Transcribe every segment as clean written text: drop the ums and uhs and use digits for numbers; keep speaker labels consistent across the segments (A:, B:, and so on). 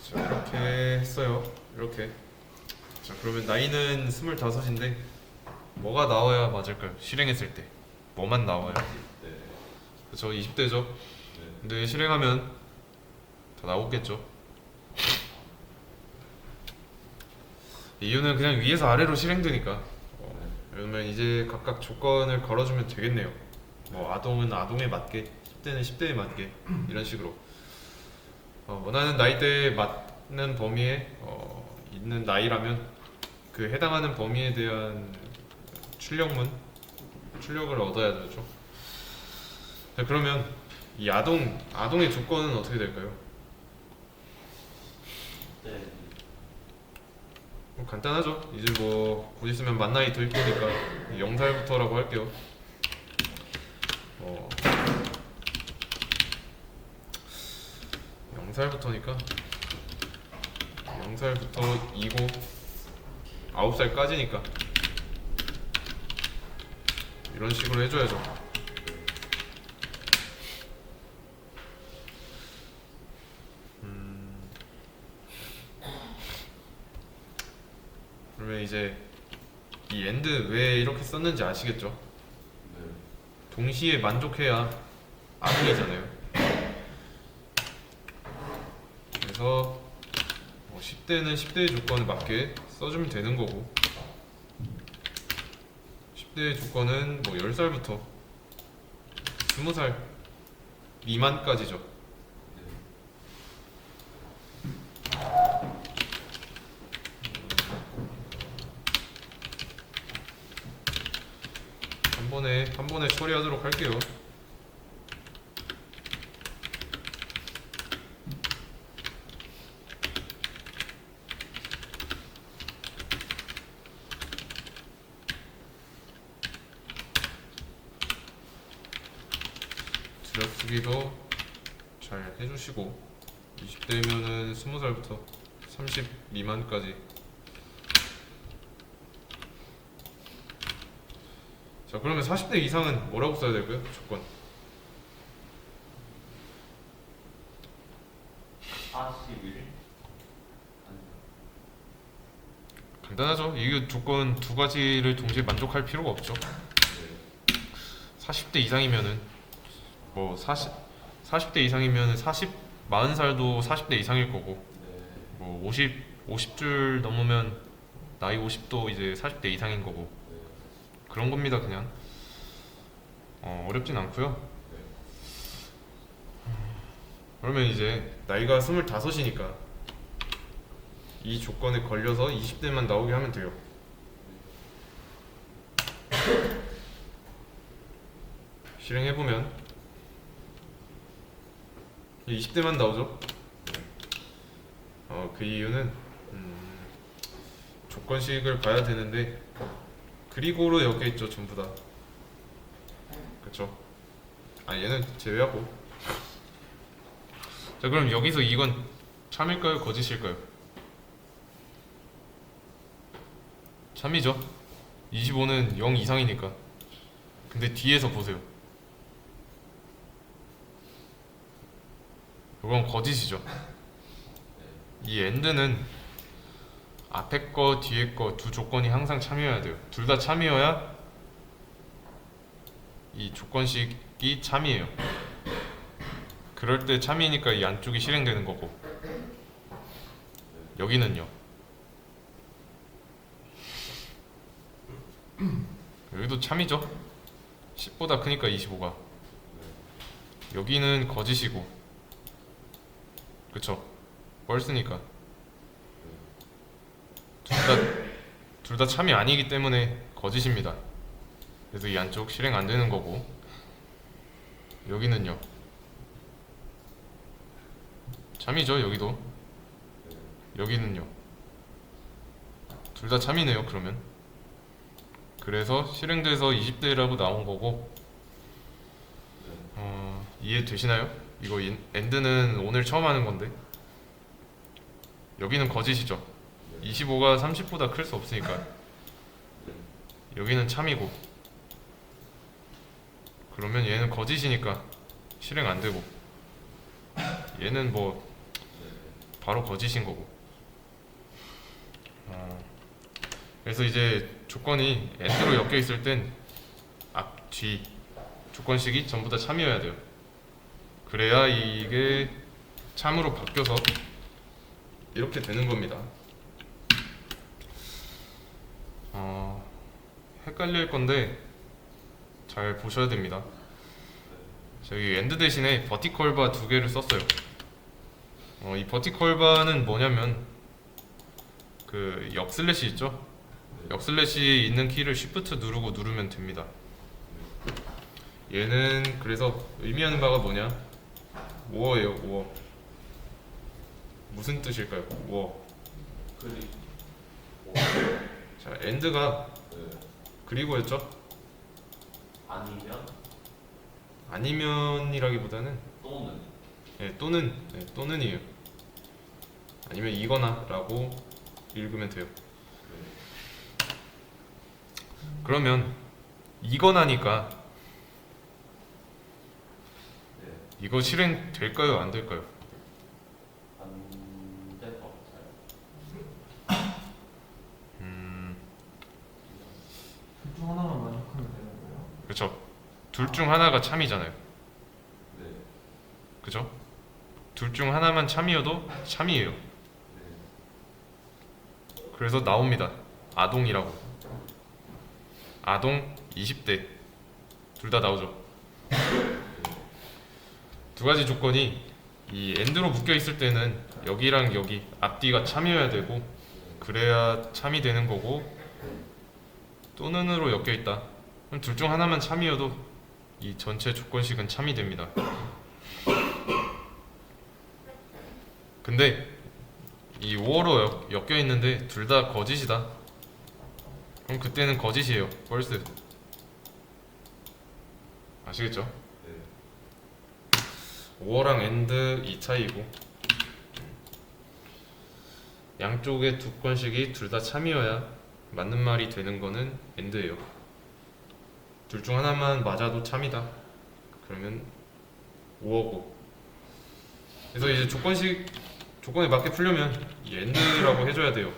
A: 자, 이렇게 했어요. 이렇게. 자, 그러면 나이는 25인데 뭐가 나와야 맞을까요? 실행했을 때 뭐만 나와요?
B: 네.
A: 그쵸, 20대죠.
B: 네.
A: 근데 실행하면 다 나오겠죠. 이유는 그냥 위에서 아래로 실행되니까. 그러면 이제 각각 조건을 걸어주면 되겠네요. 뭐 아동은 아동에 맞게, 10대는 10대에 맞게 이런 식으로 원하는 나이대에 맞는 범위에 있는 나이라면 그 해당하는 범위에 대한 출력을 얻어야 되죠. 자, 그러면 이 아동의 조건은 어떻게 될까요?
B: 네.
A: 간단하죠. 이제 뭐 곧 있으면 만 나이 도입 거니까 0살부터라고 할게요. 0살부터니까 0살부터 2고 9살까지니까 이런 식으로 해줘야죠. 그러면 이제 이 엔드 왜 이렇게 썼는지 아시겠죠?
B: 네.
A: 동시에 만족해야 아동이잖아요. 그래서 뭐 10대는 10대의 조건에 맞게 써주면 되는 거고 10대의 조건은 뭐 10살부터 20살 미만까지죠. 한 번에 처리하도록 할게요. 들여쓰기도 잘 해주시고 20대면은 20살부터 30 미만까지. 자, 그러면 40대 이상은 뭐라고 써야 될까요? 조건.
B: 41.
A: 간단하죠. 이 조건 두 가지를 동시에 만족할 필요가 없죠.
B: 네.
A: 40대 이상이면은 뭐 40대 이상이면은 40살도 40대 이상일 거고
B: 네.
A: 뭐 50줄 넘으면 나이 50도 이제 40대 이상인 거고
B: 네.
A: 그런 겁니다. 그냥 어렵진 않고요.
B: 네.
A: 그러면 이제 나이가 25이니까 이 조건에 걸려서 20대만 나오게 하면 돼요. 실행해보면 20대만 나오죠. 그 이유는 조건식을 봐야 되는데 그리고로 엮여 있죠. 전부 다. 그쵸? 얘는 제외하고. 자, 그럼 여기서 이건 참일까요? 거짓일까요? 참이죠. 25는 0 이상이니까. 근데 뒤에서 보세요. 이건 거짓이죠. 이 end는 앞에 거 뒤에 거 두 조건이 항상 참여해야 돼요. 둘 다 참여해야 이 조건식이 참이에요. 그럴 때 참이니까 이 안쪽이 실행되는 거고 여기는요. 여기도 참이죠. 10보다 크니까 25가. 여기는 거짓이고 그쵸? 뻘쓰니까 둘 다 참이 아니기 때문에 거짓입니다. 그래서 이 안쪽 실행 안 되는 거고 여기는요 참이죠. 여기도 여기는요 둘 다 참이네요. 그러면 그래서 실행돼서 20대라고 나온 거고 이해되시나요? 이거 엔드는 오늘 처음 하는 건데 여기는 거짓이죠. 25가 30보다 클 수 없으니까 여기는 참이고 그러면 얘는 거짓이니까 실행 안 되고 얘는 뭐 바로 거짓인 거고. 그래서 이제 조건이 엔드로 엮여 있을 땐 앞, 뒤 조건식이 전부 다 참이어야 돼요. 그래야 이게 참으로 바뀌어서 이렇게 되는 겁니다. 헷갈릴 건데 잘 보셔야 됩니다. 저기 엔드 대신에 버티컬 바 두 개를 썼어요. 이 버티컬 바는 뭐냐면 그 역슬래시 있죠? 역슬래시 있는 키를 Shift 누르고 누르면 됩니다. 얘는 그래서 의미하는 바가 뭐냐? 오어예요, 오어. 무슨 뜻일까요? 오어.
B: 그리.
A: 자, 엔드가
B: 네.
A: 그리고였죠?
B: 아니면
A: 아니면이라기보다는
B: 또는.
A: 또는이에요. 아니면 이거나라고 읽으면 돼요.
B: 네.
A: 그러면 이거나니까
B: 네.
A: 이거 실행 될까요? 안 될까요?
B: 안 될 것 같아요.
C: 둘 중 하나만 만족하면 되는 거예요?
A: 그렇죠. 둘 중 하나가 참이잖아요.
B: 네.
A: 그죠? 둘 중 하나만 참이어도 참이에요.
B: 네.
A: 그래서 나옵니다. 아동이라고. 아동 20대 둘 다 나오죠. 두 가지 조건이 이 엔드로 묶여 있을 때는 여기랑 여기 앞뒤가 참이어야 되고 그래야 참이 되는 거고, 또는으로 엮여 있다. 그럼 둘 중 하나만 참이어도 이 전체 조건식은 참이 됩니다. 근데 이 5어로 엮여 있는데 둘 다 거짓이다. 그럼 그때는 거짓이에요. false. 아시겠죠?
B: 네.
A: 5어랑 엔드 이 차이고, 양쪽의 두 건식이 둘 다 참이어야 맞는 말이 되는 거는 엔드예요. 둘 중 하나만 맞아도 참이다. 그러면 5어고. 그래서 이제 조건에 맞게 풀려면 이 엔드라고 해줘야 돼요.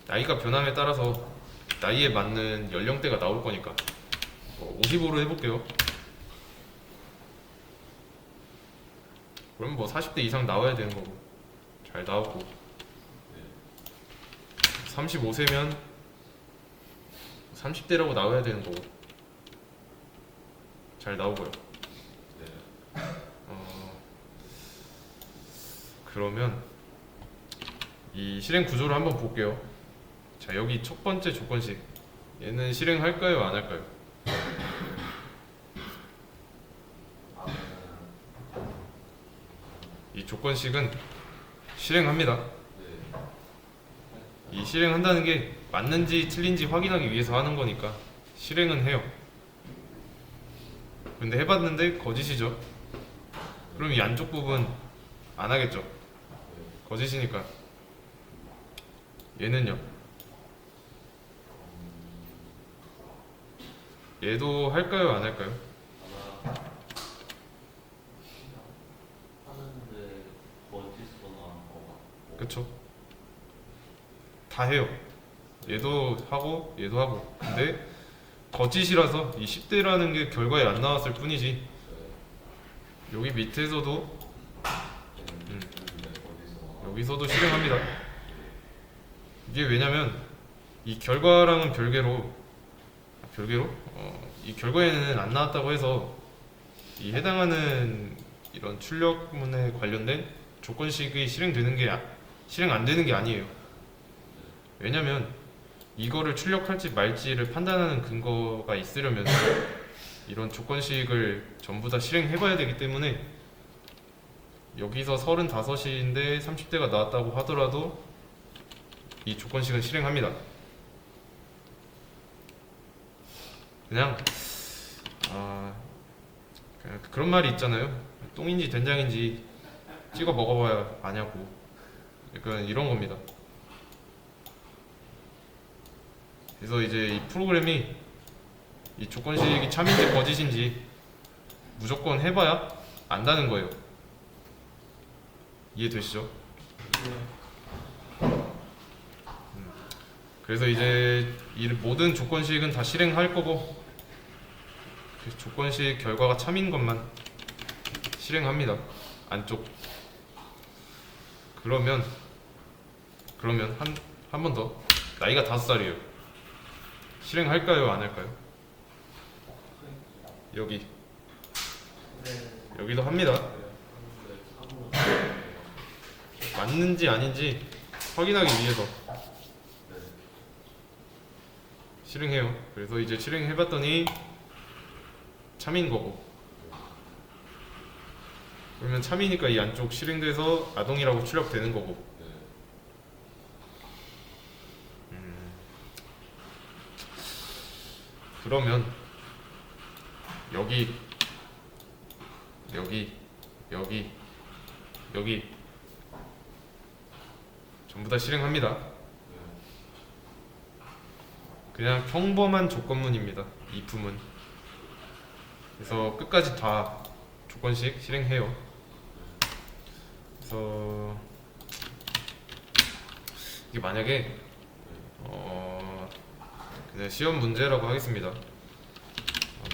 A: 나이가 변함에 따라서 나이에 맞는 연령대가 나올 거니까 55로 해볼게요. 그럼 뭐 40대 이상 나와야 되는 거고, 잘 나오고, 35세면 30대라고 나와야 되는 거고, 잘 나오고요.
B: 네.
A: 그러면 이 실행 구조를 한번 볼게요. 자, 여기 첫 번째 조건식, 얘는 실행할까요, 안 할까요? 이 조건식은 실행합니다.
B: 네.
A: 이 실행한다는 게 맞는지 틀린지 확인하기 위해서 하는 거니까 실행은 해요. 근데 해봤는데 거짓이죠. 그럼 이 안쪽 부분 안 하겠죠. 거짓이니까. 얘는요. 얘도 할까요, 안 할까요?
B: 하는데 거짓으로 나온 거 같고.
A: 그쵸? 다 해요. 얘도 하고 얘도 하고. 근데 거짓이라서 이 10대라는 게 결과에 안 나왔을 뿐이지, 여기 밑에서도 여기서도 실행합니다. 이게 왜냐면 이 결과랑은 별개로 이 결과에는 안 나왔다고 해서 이 해당하는 이런 출력문에 관련된 조건식이 실행 안 되는 게 아니에요. 왜냐면 이거를 출력할지 말지를 판단하는 근거가 있으려면 이런 조건식을 전부 다 실행해봐야 되기 때문에, 여기서 35인데 30대가 나왔다고 하더라도 이 조건식은 실행합니다. 그냥 그런 말이 있잖아요. 똥인지 된장인지 찍어 먹어봐야 아냐고. 약간 이런 겁니다. 그래서 이제 이 프로그램이 이 조건식이 참인지 거짓인지 무조건 해봐야 안다는 거예요. 이해되시죠?
C: 네.
A: 그래서 이제 이 모든 조건식은 다 실행할 거고 그 조건식 결과가 참인 것만 실행합니다. 안쪽. 그러면 한 번 더. 나이가 5살이에요. 실행할까요? 안 할까요? 여기. 여기도 합니다. 맞는지 아닌지 확인하기 위해서 실행해요. 그래서 이제 실행해봤더니 참인 거고. 그러면 참이니까 이 안쪽 실행돼서 아동이라고 출력되는 거고. 그러면 여기 전부 다 실행합니다. 그냥 평범한 조건문입니다. if문. 그래서 끝까지 다 조건식 실행해요. 그래서 이게 만약에 그냥 시험 문제라고 하겠습니다.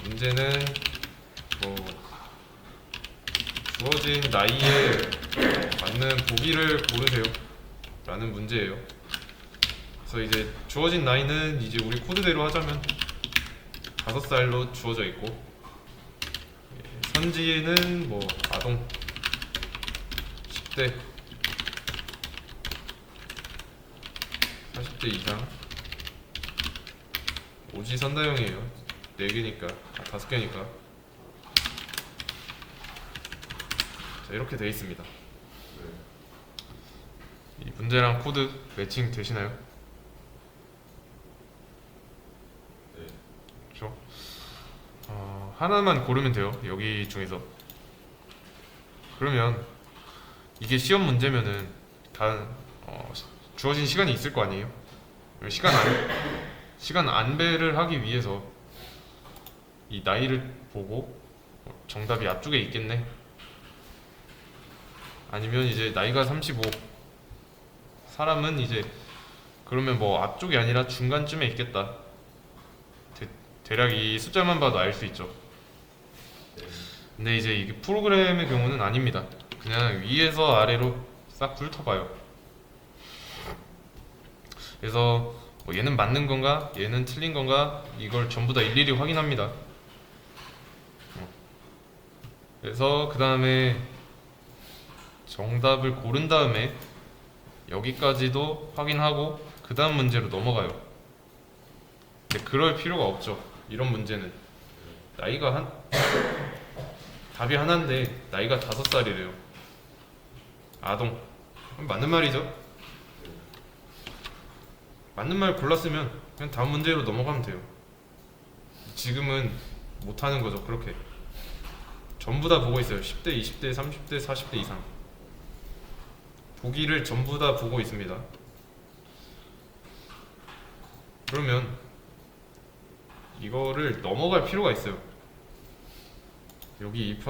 A: 문제는 뭐 주어진 나이에 맞는 보기를 고르세요 라는 문제예요. 그래서 이제 주어진 나이는 이제 우리 코드대로 하자면 5살로 주어져 있고, 선지에는 뭐 아동 10대 40대 이상, 오지선다형이에요. 4개니까 5개니까. 자, 이렇게 돼 있습니다. 이 문제랑 코드 매칭 되시나요?
B: 네.
A: 그렇죠? 하나만 고르면 돼요. 여기 중에서. 그러면 이게 시험 문제면은 다 주어진 시간이 있을 거 아니에요? 시간 안배를 하기 위해서 이 나이를 보고 정답이 앞쪽에 있겠네, 아니면 이제 나이가 35, 사람은 이제 그러면 뭐 앞쪽이 아니라 중간쯤에 있겠다, 대략 이 숫자만 봐도 알 수 있죠. 근데 이제 이게 프로그램의 경우는 아닙니다. 그냥 위에서 아래로 싹 훑어봐요. 그래서 뭐 얘는 맞는 건가, 얘는 틀린 건가, 이걸 전부 다 일일이 확인합니다. 그래서 그 다음에 정답을 고른 다음에 여기까지도 확인하고 그 다음 문제로 넘어가요. 근데 그럴 필요가 없죠. 이런 문제는 나이가 답이 하나인데 나이가 5살이래요. 아동. 맞는 말이죠. 맞는 말 골랐으면 그냥 다음 문제로 넘어가면 돼요. 지금은 못하는 거죠. 그렇게 전부 다 보고 있어요. 10대, 20대, 30대, 40대 이상 보기를 전부 다 보고 있습니다. 그러면 이거를 넘어갈 필요가 있어요. 여기 if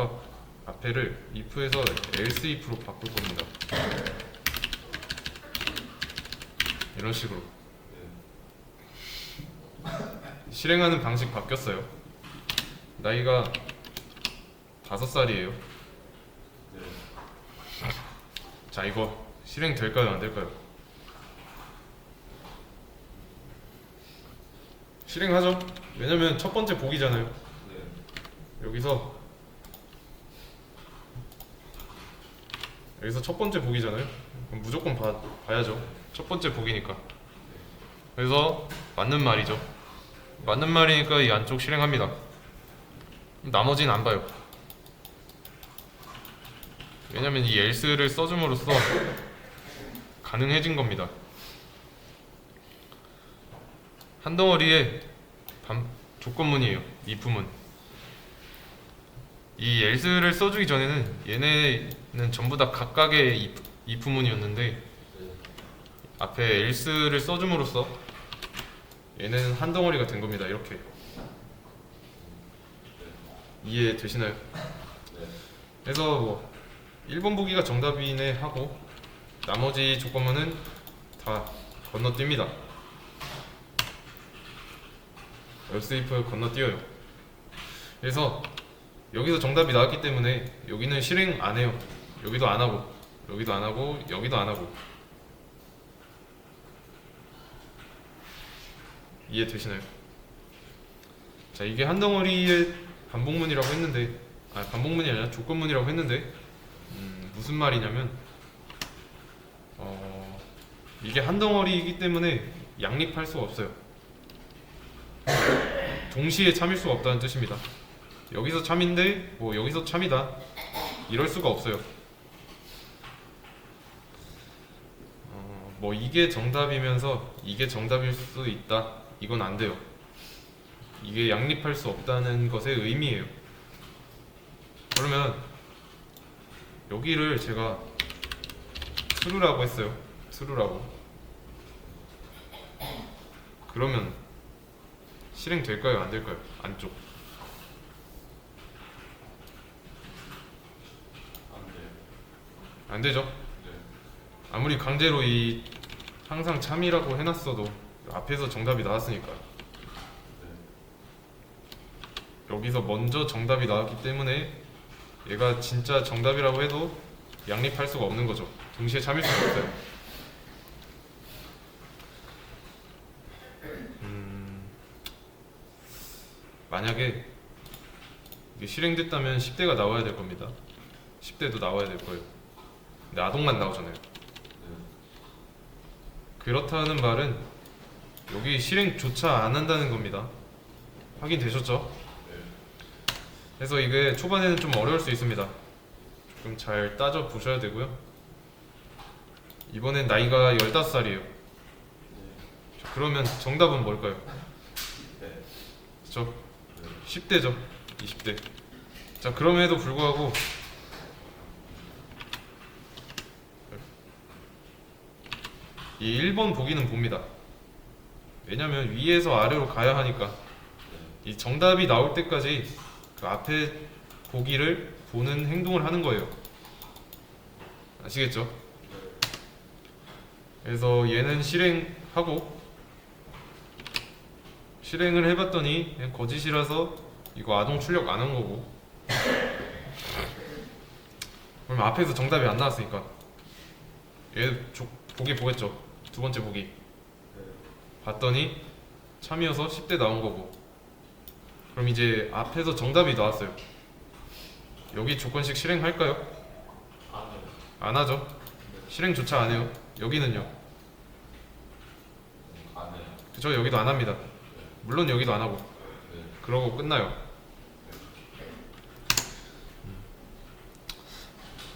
A: 앞에를 if에서 else if로 바꿀 겁니다. 이런 식으로 실행하는 방식 바뀌었어요. 나이가 5살이에요. 자, 이거 실행 될까요? 안 될까요? 실행하죠. 왜냐면 첫 번째 보기잖아요. 여기서 첫 번째 보기잖아요. 그럼 무조건 봐야죠. 첫 번째 보기니까. 그래서 맞는 말이죠. 맞는 말이니까 이 안쪽 실행합니다. 나머지는 안 봐요. 왜냐면 이 else를 써줌으로써 가능해진 겁니다. 한 덩어리에 조건문이에요. if문. 이 else를 써주기 전에는 얘네는 전부 다 각각의 if문이었는데 앞에 else를 써줌으로써 얘네는 한 덩어리가 된 겁니다. 이렇게 이해되시나요?
B: 네.
A: 그래서 뭐 1번 보기가 정답이네 하고 나머지 조건문은 다 건너뜁니다. else if 건너뛰어요. 그래서 여기서 정답이 나왔기 때문에 여기는 실행 안 해요. 여기도 안 하고 여기도 안 하고 여기도 안 하고. 이해되시나요? 자, 이게 한 덩어리의 반복문이라고 했는데, 반복문이 아니라 조건문이라고 했는데, 무슨 말이냐면, 이게 한 덩어리이기 때문에 양립할 수가 없어요. 동시에 참일 수가 없다는 뜻입니다. 여기서 참인데, 뭐 여기서 참이다. 이럴 수가 없어요. 뭐 이게 정답이면서 이게 정답일 수 있다. 이건 안 돼요. 이게 양립할 수 없다는 것의 의미예요. 그러면 여기를 제가 true라고 했어요. true라고. 그러면 실행될까요? 안 될까요? 안쪽.
B: 안 돼요.
A: 안 되죠?
B: 네.
A: 아무리 강제로 이 항상 참이라고 해놨어도 앞에서 정답이 나왔으니까.
B: 네.
A: 여기서 먼저 정답이 나왔기 때문에 얘가 진짜 정답이라고 해도 양립할 수가 없는 거죠. 동시에 참일 수가 없어요. 만약에 이게 실행됐다면 10대가 나와야 될 겁니다. 10대도 나와야 될 거예요. 근데 아동만 나오잖아요.
B: 네.
A: 그렇다는 말은 여기 실행조차 안 한다는 겁니다. 확인되셨죠?
B: 네.
A: 그래서 이게 초반에는 좀 어려울 수 있습니다. 조금 잘 따져 보셔야 되고요. 이번엔 나이가 15살이에요.
B: 네.
A: 그러면 정답은 뭘까요?
B: 네.
A: 그렇죠?
B: 네.
A: 10대죠. 20대. 자, 그럼에도 불구하고 이 1번 보기는 봅니다. 왜냐면 위에서 아래로 가야 하니까 이 정답이 나올 때까지 그 앞에 보기를 보는 행동을 하는 거예요. 아시겠죠? 그래서 얘는 실행하고 실행을 해봤더니 그냥 거짓이라서 이거 아동 출력 안 한 거고. 그럼 앞에서 정답이 안 나왔으니까 얘 보기 보겠죠. 두 번째 보기 봤더니 참이어서 10대 나온 거고. 그럼 이제 앞에서 정답이 나왔어요. 여기 조건식 실행할까요?
B: 안 해요.
A: 안 하죠. 실행조차 안 해요. 여기는요.
B: 안 해요.
A: 그쵸? 여기도 안 합니다. 물론 여기도 안 하고.
B: 네.
A: 그러고 끝나요.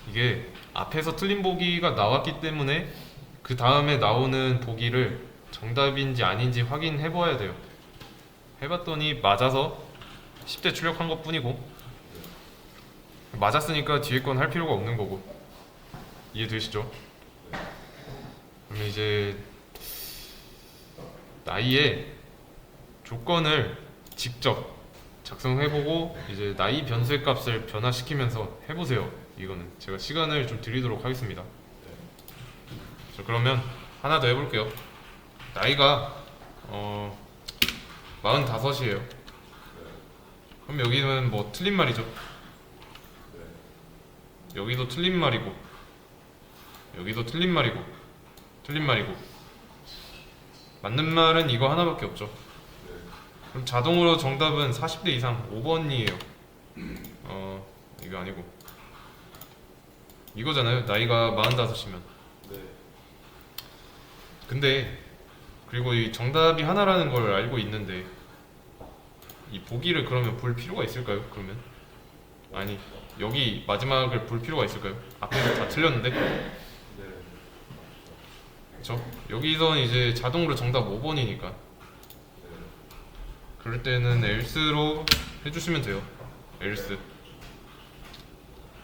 A: 이게 앞에서 틀린 보기가 나왔기 때문에 그 다음에 나오는 보기를 정답인지 아닌지 확인해 봐야 돼요. 해봤더니 맞아서 10대 출력한 것 뿐이고, 맞았으니까 뒤에 건 할 필요가 없는 거고. 이해되시죠? 그러면 이제 나이에 조건을 직접 작성해보고 이제 나이 변수의 값을 변화시키면서 해보세요. 이거는 제가 시간을 좀 드리도록 하겠습니다. 자, 그러면 하나 더 해볼게요. 나이가 45이에요. 그럼 여기는 뭐 틀린 말이죠. 여기도 틀린 말이고, 여기도 틀린 말이고, 틀린 말이고. 맞는 말은 이거 하나밖에 없죠. 그럼 자동으로 정답은 40대 이상 5번이에요. 이거 아니고 이거잖아요. 나이가 45이면.
B: 네.
A: 근데 그리고 이 정답이 하나라는 걸 알고 있는데 이 보기를 그러면 볼 필요가 있을까요? 그러면 아니, 여기 마지막을 볼 필요가 있을까요? 앞에서 다 틀렸는데.
B: 네.
A: 그쵸? 여기선 이제 자동으로 정답 5번이니까 그럴 때는 else로 해주시면 돼요. else.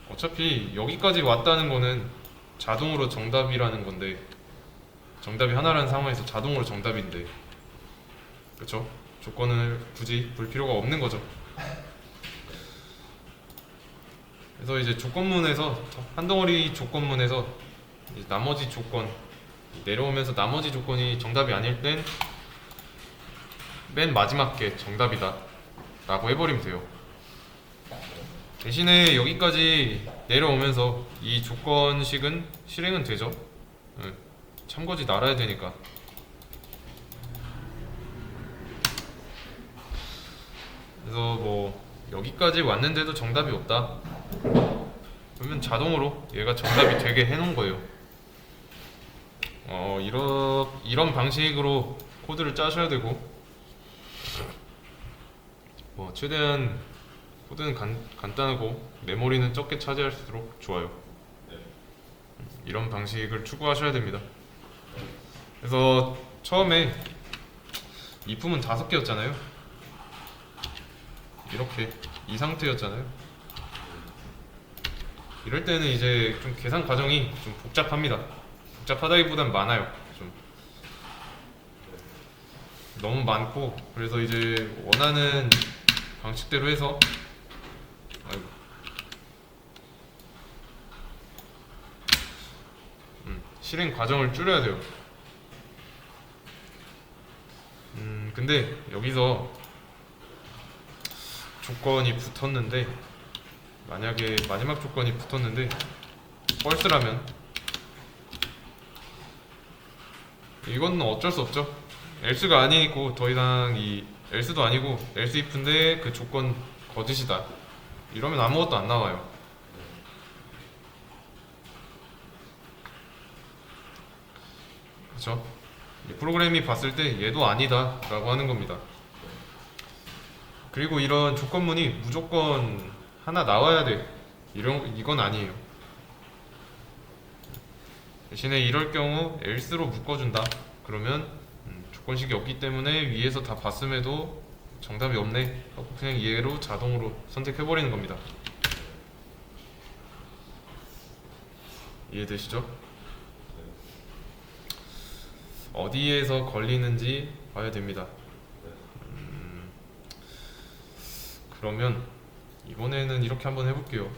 A: 어차피 여기까지 왔다는 거는 자동으로 정답이라는 건데, 정답이 하나라는 상황에서 자동으로 정답인데, 그쵸? 조건을 굳이 볼 필요가 없는 거죠. 그래서 이제 조건문에서 한 덩어리 조건문에서 이제 나머지 조건 내려오면서 나머지 조건이 정답이 아닐 땐 맨 마지막 게 정답이다 라고 해버리면 돼요. 대신에 여기까지 내려오면서 이 조건식은 실행은 되죠. 네. 참고지 알아야 되니까. 그래서 뭐 여기까지 왔는데도 정답이 없다 그러면 자동으로 얘가 정답이 되게 해놓은 거예요. 이런 방식으로 코드를 짜셔야 되고, 뭐 최대한 코드는 간단하고 메모리는 적게 차지할수록 좋아요.
B: 네.
A: 이런 방식을 추구하셔야 됩니다. 그래서 처음에 이품은 5개였잖아요. 이렇게 이 상태였잖아요. 이럴 때는 이제 좀 계산 과정이 좀 복잡합니다. 복잡하다기보단 많아요. 좀 너무 많고, 그래서 이제 원하는 방식대로 해서 실행 과정을 줄여야 돼요. 근데 여기서 조건이 붙었는데, 만약에 마지막 조건이 붙었는데 펄스라면 이건 어쩔 수 없죠. else가 아니고 더 이상 이 else도 아니고 else if인데 그 조건 거짓이다 이러면 아무것도 안 나와요. 그렇죠? 이 프로그램이 봤을 때 얘도 아니다 라고 하는 겁니다. 그리고 이런 조건문이 무조건 하나 나와야 돼 이건 아니에요. 대신에 이럴 경우 else로 묶어준다 그러면 조건식이 없기 때문에 위에서 다 봤음에도 정답이 없네 하고 그냥 얘로 자동으로 선택해버리는 겁니다. 이해되시죠? 어디에서 걸리는지 봐야 됩니다. 그러면 이번에는 이렇게 한번 해볼게요.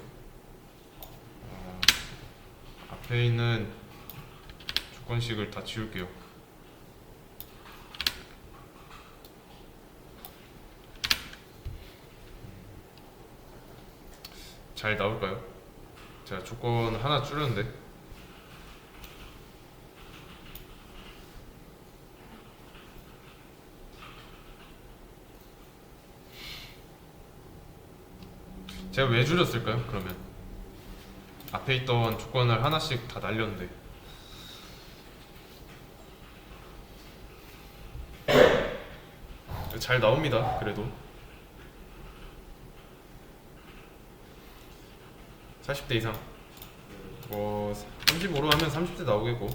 A: 앞에 있는 조건식을 다 지울게요. 잘 나올까요? 제가 조건 하나 줄였는데 제가 왜 줄였을까요? 그러면 앞에 있던 조건을 하나씩 다 날렸는데 잘 나옵니다. 그래도 40대 이상 35로 하면 30대 나오겠고,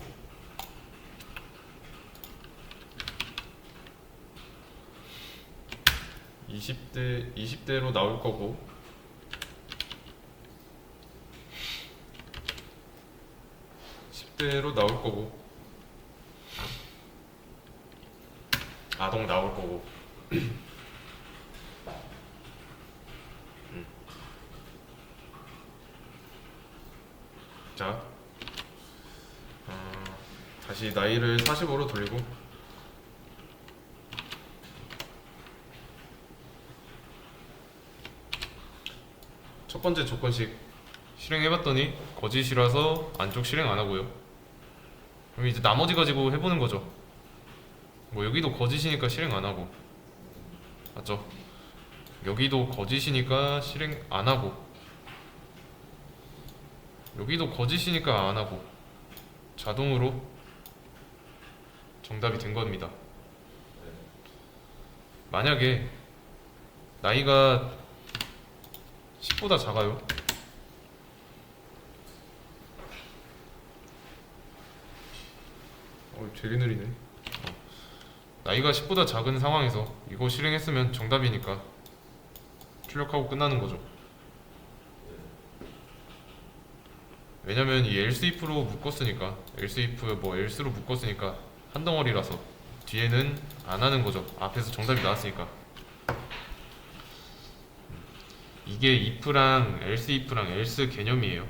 A: 20대로 나올 거고, 10대로 나올 거고, 아동 나올 거고. 자, 다시 나이를 45로 돌리고 첫 번째 조건식 실행해봤더니 거짓이라서 안쪽 실행 안 하고요. 그럼 이제 나머지 가지고 해보는 거죠. 뭐 여기도 거짓이니까 실행 안 하고, 맞죠? 여기도 거짓이니까 실행 안 하고, 여기도 거짓이니까 안 하고, 자동으로 정답이 된 겁니다. 만약에 나이가 10보다 작아요. 되게 느리네. 나이가 10보다 작은 상황에서 이거 실행했으면 정답이니까 출력하고 끝나는 거죠. 왜냐면 이 else if로 묶었으니까, else if 뭐 else로 묶었으니까 한 덩어리라서 뒤에는 안 하는 거죠. 앞에서 정답이 나왔으니까. 이게 if랑 else if랑 else 개념이에요.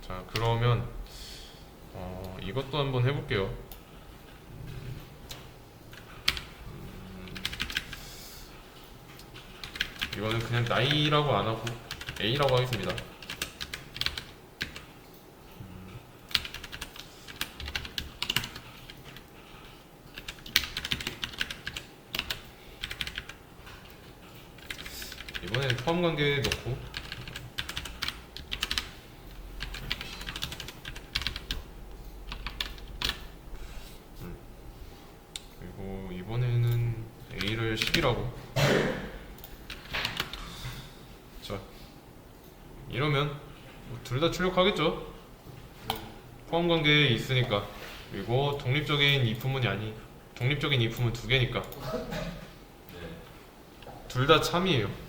A: 자, 그러면 이것도 한번 해볼게요. 이거는 그냥 나이라고 안 하고 A라고 하겠습니다. 이번에는 포함 관계 넣고 그리고 이번에는 A를 10이라고. 자, 이러면 둘 다 출력하겠죠? 포함 관계에 있으니까. 그리고 독립적인 if문 두 개니까 둘 다 참이에요.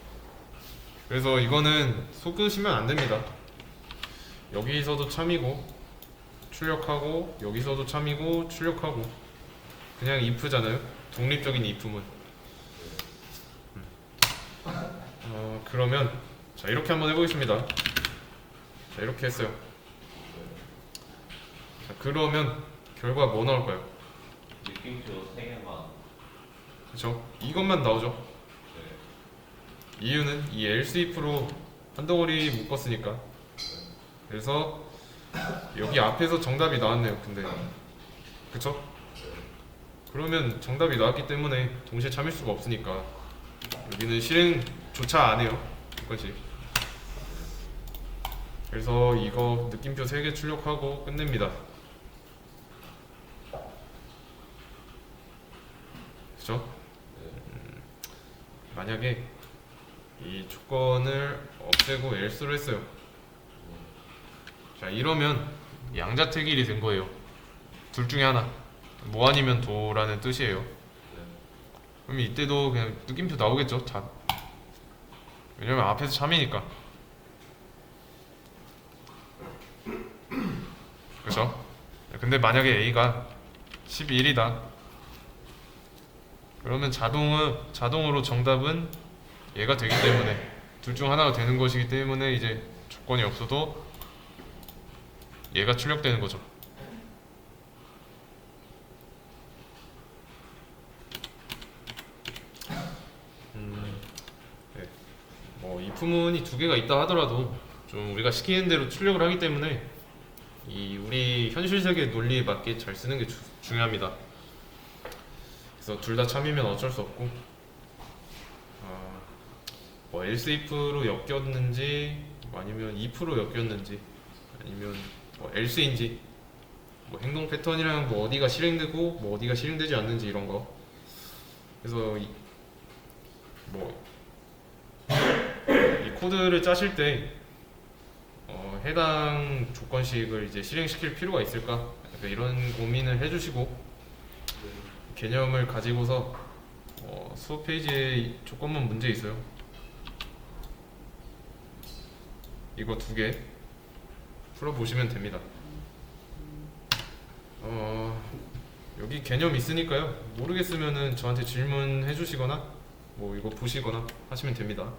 A: 그래서 이거는 속으시면 안 됩니다. 여기서도 참이고 출력하고, 여기서도 참이고 출력하고, 그냥 if잖아요. 독립적인 if문. 그러면 자, 이렇게 한번 해보겠습니다. 자, 이렇게 했어요. 자, 그러면 결과 뭐 나올까요?
B: 느낌표 3개만.
A: 그쵸? 이것만 나오죠. 이유는 이 else if로 한 덩어리 묶었으니까. 그래서 여기 앞에서 정답이 나왔네요. 근데 그쵸? 그러면 정답이 나왔기 때문에 동시에 참일 수가 없으니까 여기는 실행조차 안 해요. 이거지. 그래서 이거 느낌표 3개 출력하고 끝냅니다. 그쵸? 만약에 이 조건을 없애고 else로 했어요. 자, 이러면 양자택일이 된 거예요. 둘 중에 하나. 뭐 아니면 도라는 뜻이에요. 그럼 이때도 그냥 느낌표 나오겠죠? 자, 왜냐면 앞에서 참이니까. 그렇죠? 근데 만약에 A가 11이다. 그러면 자동으로 정답은 얘가 되기 때문에, 둘 중 하나가 되는 것이기 때문에 이제 조건이 없어도 얘가 출력되는 거죠. 네. 뭐 if문이 두 개가 있다 하더라도 좀 우리가 시키는 대로 출력을 하기 때문에 이 우리 현실 세계 논리에 맞게 잘 쓰는 게 중요합니다. 그래서 둘 다 참이면 어쩔 수 없고, 뭐 else if로 엮였는지, 뭐 아니면 if로 엮였는지, 아니면 뭐 else인지, 뭐 행동 패턴이랑 뭐 어디가 실행되고 뭐 어디가 실행되지 않는지 이런 거. 그래서 이 코드를 짜실 때 해당 조건식을 이제 실행시킬 필요가 있을까? 약간 이런 고민을 해주시고, 개념을 가지고서 수업 페이지에 조건문 문제 있어요. 이거 2개 풀어보시면 됩니다. 여기 개념 있으니까요. 모르겠으면은 저한테 질문해 주시거나 뭐 이거 보시거나 하시면 됩니다.